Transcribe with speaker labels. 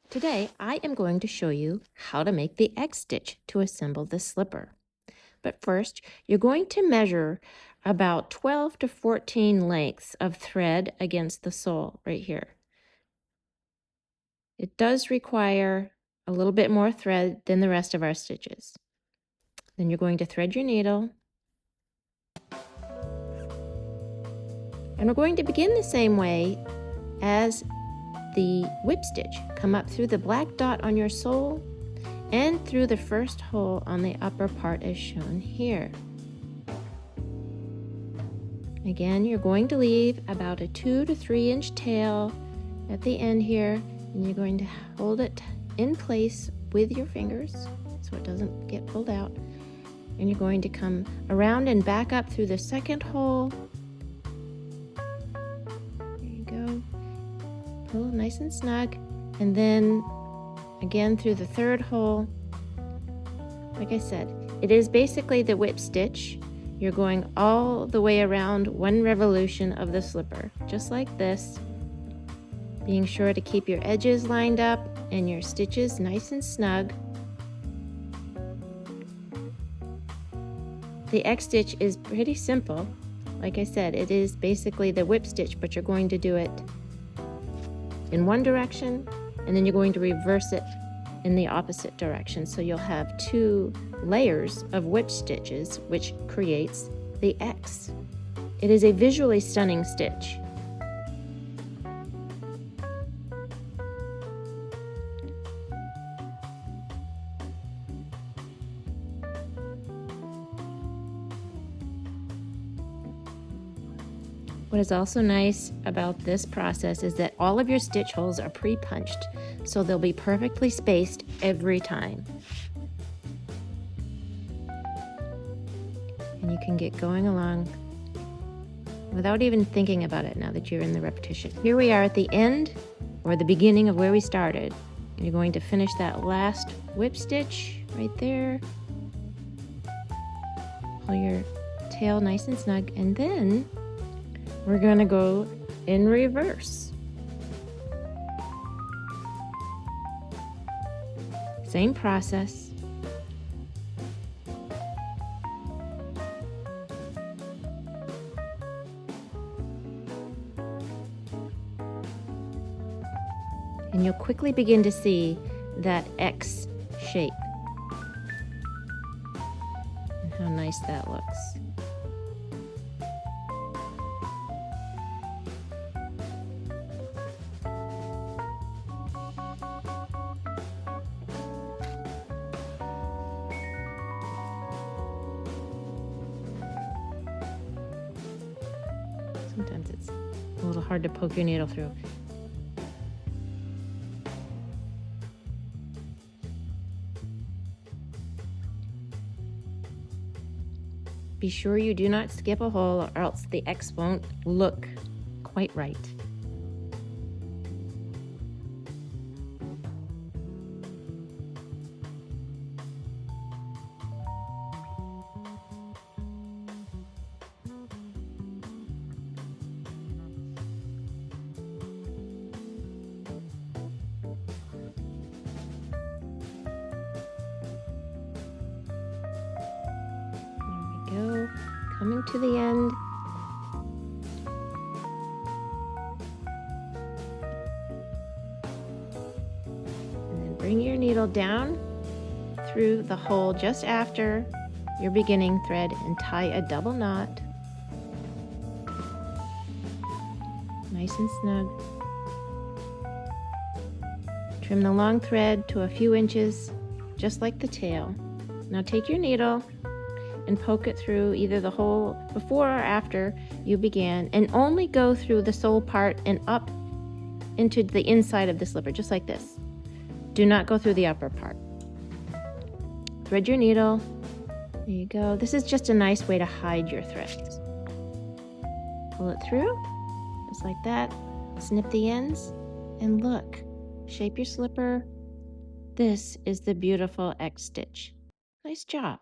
Speaker 1: Today, I am going to show you how to make the X-stitch to assemble this slipper. But first, you're going to measure about 12 to 14 lengths of thread against the sole right here. It does require a little bit more thread than the rest of our stitches. Then you're going to thread your needle. And we're going to begin the same way as the whip stitch. Come up through the black dot on your sole and through the first hole on the upper part as shown here. Again, you're going to leave about a 2 to 3 inch tail at the end here, and you're going to hold it in place with your fingers so it doesn't get pulled out. And you're going to come around and back up through the second hole. There you go. Pull nice and snug, and then again through the third hole. Like I said, it is basically the whip stitch. You're going all the way around one revolution of the slipper, just like this, being sure to keep your edges lined up and your stitches nice and snug. The X-stitch is pretty simple. Like I said, it is basically the whip stitch, but you're going to do it in one direction, and then you're going to reverse it in the opposite direction. So you'll have 2 layers of whip stitches, which creates the X. It is a visually stunning stitch. What is also nice about this process is that all of your stitch holes are pre-punched, so they'll be perfectly spaced every time. And you can get going along without even thinking about it now that you're in the repetition. Here we are at the end, or the beginning of where we started. And you're going to finish that last whip stitch right there. Pull your tail nice and snug, and then we're going to go in reverse. Same process. And you'll quickly begin to see that X shape. And how nice that looks. Sometimes it's a little hard to poke your needle through. Be sure you do not skip a hole, or else the X won't look quite right. Go, coming to the end. And then bring your needle down through the hole just after your beginning thread and tie a double knot. Nice and snug. Trim the long thread to a few inches, just like the tail. Now take your needle and poke it through either the hole before or after you began, and only go through the sole part and up into the inside of the slipper, just like this. Do not go through the upper part. Thread your needle. There you go. This is just a nice way to hide your threads. Pull it through, just like that. Snip the ends, and look. Shape your slipper. This is the beautiful X-stitch. Nice job.